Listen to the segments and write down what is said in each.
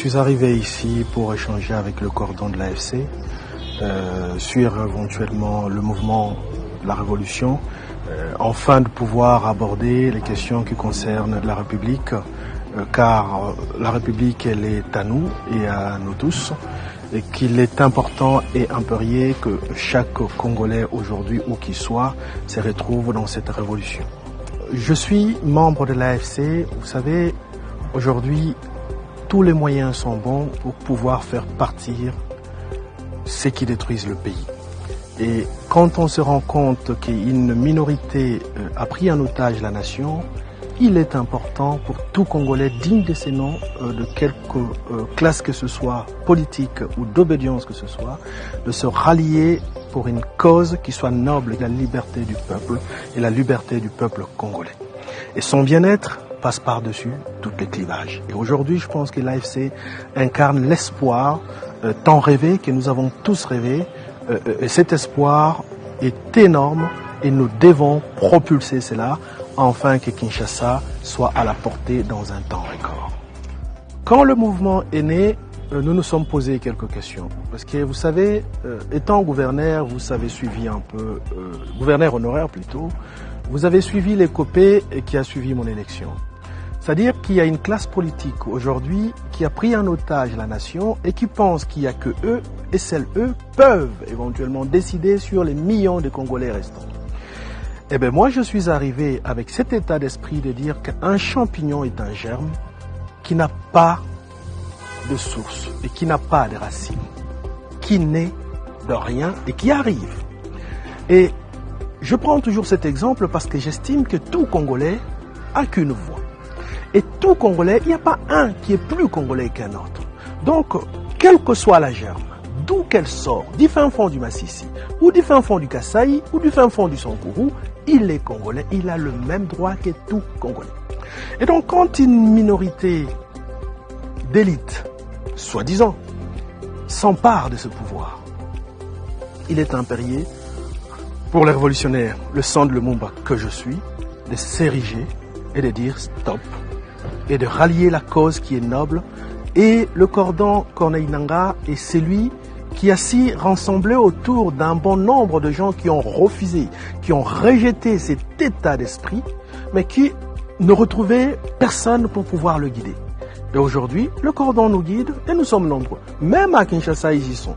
suis arrivé ici pour échanger avec le cordon de l'AFC sur éventuellement le mouvement de la Révolution, afin de pouvoir aborder les questions qui concernent la République, car la République, elle est à nous et à nous tous, et qu'il est important et impérieux que chaque Congolais aujourd'hui, où qu'il soit, se retrouve dans cette révolution. Je suis membre de l'AFC. Vous savez, aujourd'hui, tous les moyens sont bons pour pouvoir faire partir ceux qui détruisent le pays. Et quand on se rend compte qu'une minorité a pris en otage la nation, il est important pour tout Congolais digne de ces noms, de quelque classe que ce soit, politique ou d'obédience que ce soit, de se rallier pour une cause qui soit noble, la liberté du peuple et la liberté du peuple congolais. Et son bien-être passe par-dessus tous les clivages. Et aujourd'hui, je pense que l'AFC incarne l'espoir tant rêvé, que nous avons tous rêvé. Et cet espoir est énorme et nous devons propulser cela afin que Kinshasa soit à la portée dans un temps record. Quand le mouvement est né, nous nous sommes posé quelques questions. Parce que vous savez, étant gouverneur, vous avez suivi un peu, gouverneur honoraire plutôt, vous avez suivi l'épopée qui a suivi mon élection. C'est-à-dire qu'il y a une classe politique aujourd'hui qui a pris en otage la nation et qui pense qu'il n'y a que eux, et seuls eux, peuvent éventuellement décider sur les millions de Congolais restants. Eh bien moi je suis arrivé avec cet état d'esprit de dire qu'un champignon est un germe qui n'a pas de source et qui n'a pas de racines, qui naît de rien et qui arrive. Et je prends toujours cet exemple parce que j'estime que tout Congolais a qu'une voix. Et tout Congolais, il n'y a pas un qui est plus Congolais qu'un autre. Donc, quelle que soit la germe, d'où qu'elle sort, du fin fond du Massissi, ou du fin fond du Kasaï, ou du fin fond du Sankourou, il est Congolais, il a le même droit que tout Congolais. Et donc, quand une minorité d'élite, soi-disant, s'empare de ce pouvoir, il est impérieux pour les révolutionnaires, le sang de Lumumba que je suis, de s'ériger et de dire stop, et de rallier la cause qui est noble. Et le cordon Corneille Nangaa est celui qui a si rassemblé autour d'un bon nombre de gens qui ont refusé, qui ont rejeté cet état d'esprit, mais qui ne retrouvaient personne pour pouvoir le guider. Et aujourd'hui, le cordon nous guide et nous sommes nombreux. Même à Kinshasa, ils y sont.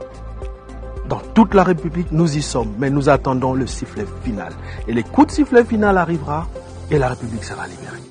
Dans toute la République, nous y sommes, mais nous attendons le sifflet final. Et le coup de sifflet final arrivera et la République sera libérée.